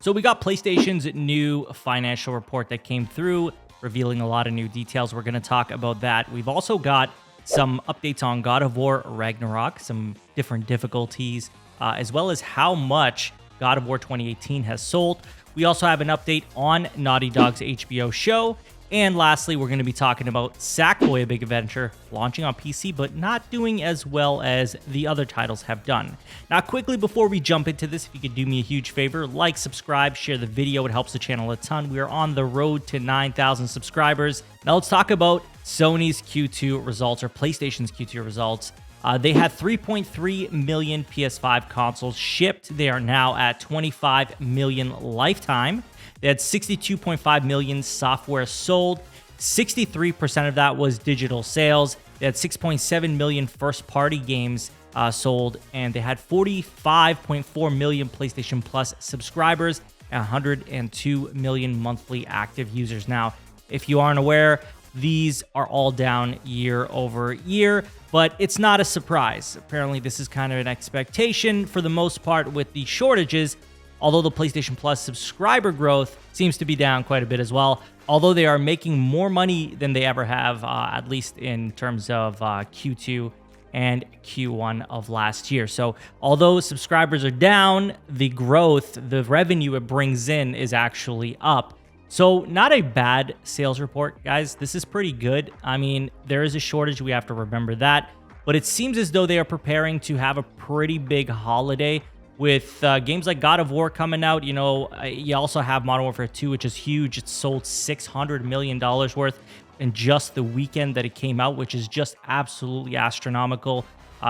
So we got PlayStation's new financial report that came through, revealing a lot of new details. We're going to talk about that. We've also got some updates on God of War Ragnarok, some different difficulties, as well as how much God of War 2018 has sold. We also have an update on Naughty Dog's HBO show. And lastly, we're going to be talking about Sackboy: A Big Adventure, launching on PC, but not doing as well as the other titles have done. Now, quickly, before we jump into this, if you could do me a huge favor, like, subscribe, share the video. It helps the channel a ton. We are on the road to 9,000 subscribers. Now, let's talk about Sony's Q2 results, or PlayStation's Q2 results. They had 3.3 million PS5 consoles shipped. They are now at 25 million lifetime. They had 62.5 million software sold. 63% of that was digital sales. They had 6.7 million first-party games sold, and they had 45.4 million PlayStation Plus subscribers and 102 million monthly active users. Now, if you aren't aware, these are all down year over year, but it's not a surprise. Apparently, this is kind of an expectation for the most part with the shortages, although the PlayStation Plus subscriber growth seems to be down quite a bit as well, although they are making more money than they ever have, at least in terms of Q2 and Q1 of last year. So although subscribers are down, the growth, the revenue it brings in is actually up. So not a bad sales report, guys. This is pretty good. I mean, there is a shortage. We have to remember that. But it seems as though they are preparing to have a pretty big holiday with games like God of War coming out. You know, you also have Modern Warfare 2, which is huge. It sold $600 million worth in just the weekend that it came out, which is just absolutely astronomical.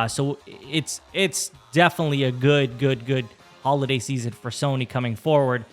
So it's definitely a good holiday season for Sony coming forward.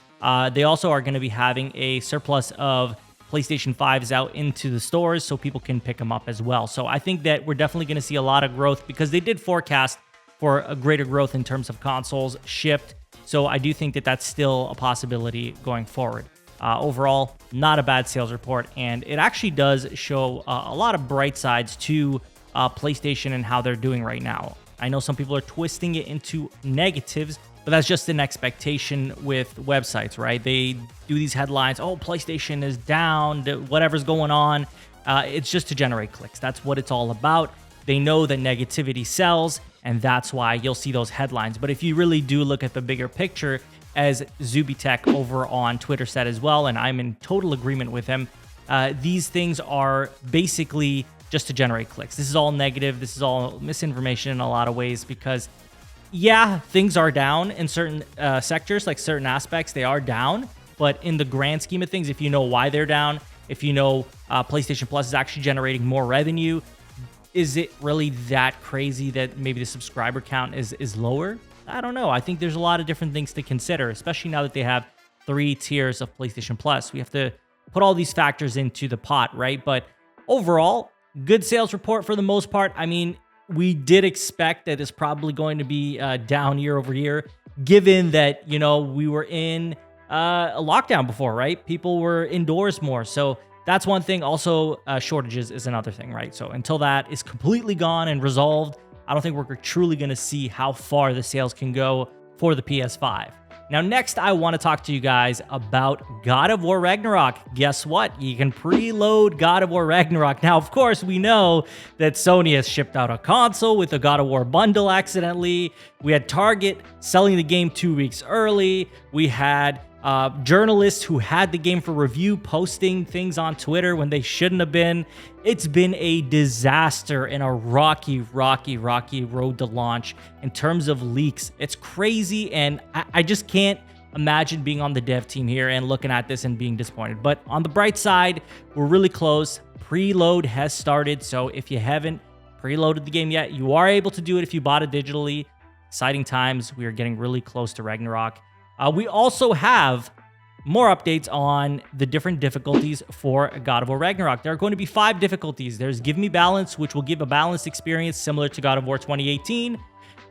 They also are going to be having a surplus of PlayStation 5s out into the stores so people can pick them up as well. So I think that we're definitely going to see a lot of growth because they did forecast for a greater growth in terms of consoles shipped. So I do think that that's still a possibility going forward. Overall, not a bad sales report, and it actually does show a lot of bright sides to PlayStation and how they're doing right now. I know some people are twisting it into negatives, but that's just an expectation with websites, right? They do these headlines, oh, PlayStation is down, whatever's going on. It's just to generate clicks. That's what it's all about. They know that negativity sells, and that's why you'll see those headlines. But if you really do look at the bigger picture, as Zubitech over on Twitter said as well, and I'm in total agreement with him, these things are basically just to generate clicks. This is all negative. This is all misinformation in a lot of ways because yeah, things are down in certain sectors, like certain aspects, they are down. But in the grand scheme of things, if you know why they're down, if you know PlayStation Plus is actually generating more revenue, is it really that crazy that maybe the subscriber count is lower? I don't know. I think there's a lot of different things to consider, especially now that they have 3 tiers of PlayStation Plus. We have to put all these factors into the pot, right? But overall, good sales report for the most part. I mean, we did expect that it's probably going to be down year over year, given that, you know, we were in a lockdown before, right? People were indoors more. So that's one thing. Also, shortages is another thing, right? So until that is completely gone and resolved, I don't think we're truly going to see how far the sales can go for the PS5. Now, next, I want to talk to you guys about God of War Ragnarok. Guess what? You can preload God of War Ragnarok. Now, of course, we know that Sony has shipped out a console with a God of War bundle accidentally. We had Target selling the game 2 weeks early. We had journalists who had the game for review posting things on Twitter when they shouldn't have been. It's been a disaster and a rocky road to launch in terms of leaks. It's crazy, and I just can't imagine being on the dev team here and looking at this and being disappointed. But on the bright side, we're really close. Preload has started, so if you haven't preloaded the game yet, you are able to do it if you bought it digitally. Exciting times. We are getting really close to Ragnarok. We also have more updates on the different difficulties for God of War Ragnarok. There are going to be 5 difficulties. There's Give Me Balance, which will give a balanced experience similar to God of War 2018.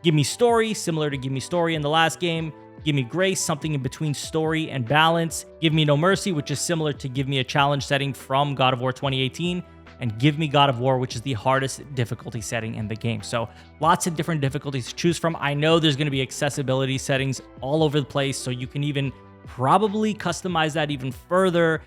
Give Me Story, similar to Give Me Story in the last game. Give Me Grace, something in between story and balance. Give Me No Mercy, which is similar to Give Me a Challenge setting from God of War 2018. And Give Me God of War, which is the hardest difficulty setting in the game. So lots of different difficulties to choose from. I know there's going to be accessibility settings all over the place, so you can even probably customize that even further,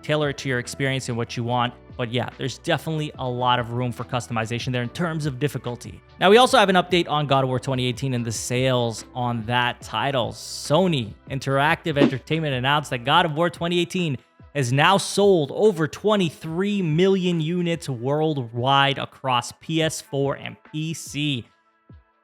tailor it to your experience and what you want. But yeah, there's definitely a lot of room for customization there in terms of difficulty. Now, we also have an update on God of War 2018 and the sales on that title. Sony Interactive Entertainment announced that God of War 2018 has now sold over 23 million units worldwide across PS4 and PC.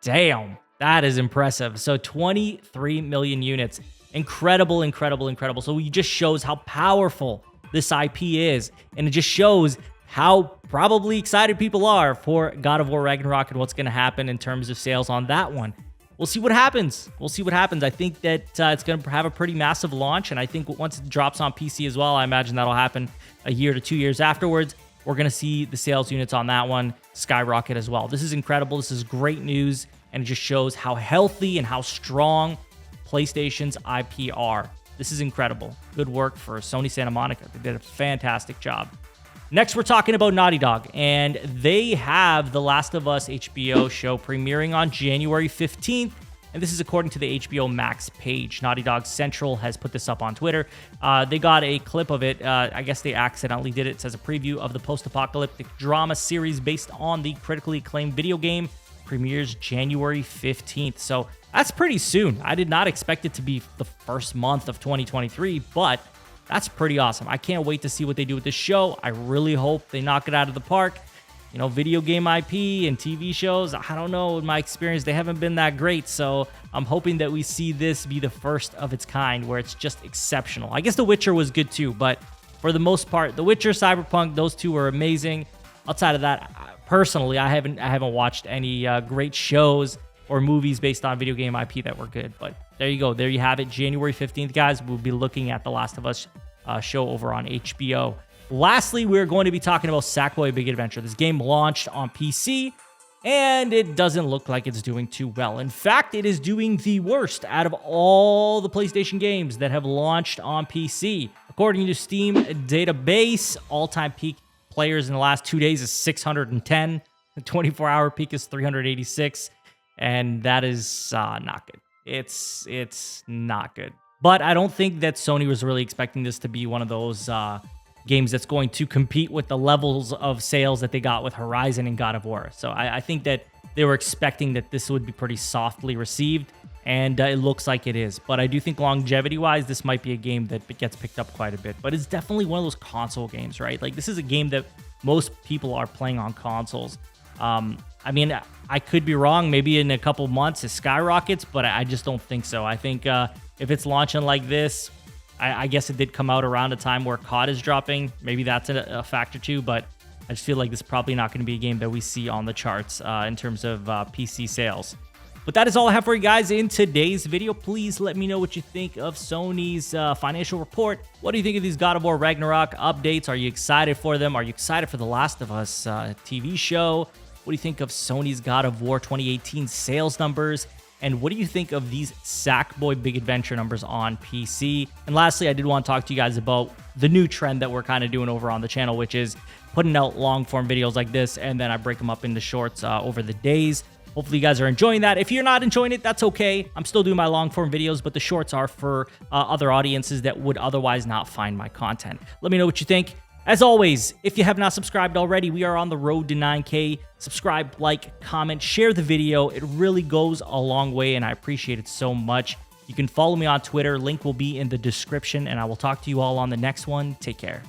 Damn, that is impressive. So 23 million units. Incredible, incredible, incredible. So it just shows how powerful this IP is, and it just shows how probably excited people are for God of War Ragnarok and what's going to happen in terms of sales on that one. We'll see what happens. We'll see what happens. I think that it's going to have a pretty massive launch, and I think once it drops on PC as well, I imagine that'll happen a year to 2 years afterwards. We're going to see the sales units on that one skyrocket as well. This is incredible. This is great news, and it just shows how healthy and how strong PlayStation's IP are. This is incredible. Good work for Sony Santa Monica. They did a fantastic job. Next, we're talking about Naughty Dog, and they have The Last of Us HBO show premiering on January 15th, and this is according to the HBO Max page. Naughty Dog Central has put this up on Twitter. They got a clip of it. I guess they accidentally did it. It says a preview of the post-apocalyptic drama series based on the critically acclaimed video game premieres January 15th. So that's pretty soon. I did not expect it to be the first month of 2023, but that's pretty awesome. I can't wait to see what they do with this show. I really hope they knock it out of the park. You know, video game IP and TV shows, I don't know, in my experience, they haven't been that great. So I'm hoping that we see this be the first of its kind where it's just exceptional. I guess The Witcher was good too, but for the most part, The Witcher, Cyberpunk, those two were amazing. Outside of that, personally, I haven't watched any great shows or movies based on video game IP that were good. But there you go. There you have it. January 15th, guys. We'll be looking at The Last of Us show over on HBO. Lastly, we're going to be talking about Sackboy Big Adventure. This game launched on PC, and it doesn't look like it's doing too well. In fact, it is doing the worst out of all the PlayStation games that have launched on PC. According to Steam database, all-time peak players in the last 2 days is 610. The 24-hour peak is 386. And that is not good. It's not good. But I don't think that Sony was really expecting this to be one of those games that's going to compete with the levels of sales that they got with Horizon and God of War. So I think that they were expecting that this would be pretty softly received, and it looks like it is. But I do think longevity-wise, this might be a game that gets picked up quite a bit. But it's definitely one of those console games, right? Like, this is a game that most people are playing on consoles. I mean, I could be wrong. Maybe in a couple months it skyrockets, but I just don't think so. I think if it's launching like this, I guess it did come out around a time where COD is dropping. Maybe that's a factor too, but I just feel like this is probably not going to be a game that we see on the charts in terms of PC sales. But that is all I have for you guys in today's video. Please let me know what you think of Sony's financial report. What do you think of these God of War Ragnarok updates? Are you excited for them? Are you excited for The Last of Us TV show? What do you think of Sony's God of War 2018 sales numbers? And what do you think of these Sackboy Big Adventure numbers on PC? And lastly, I did want to talk to you guys about the new trend that we're kind of doing over on the channel, which is putting out long form videos like this, and then I break them up into shorts over the days. Hopefully you guys are enjoying that. If you're not enjoying it, that's okay. I'm still doing my long form videos, but the shorts are for other audiences that would otherwise not find my content. Let me know what you think. As always, if you have not subscribed already, we are on the road to 9K. Subscribe, like, comment, share the video. It really goes a long way, and I appreciate it so much. You can follow me on Twitter. Link will be in the description, and I will talk to you all on the next one. Take care.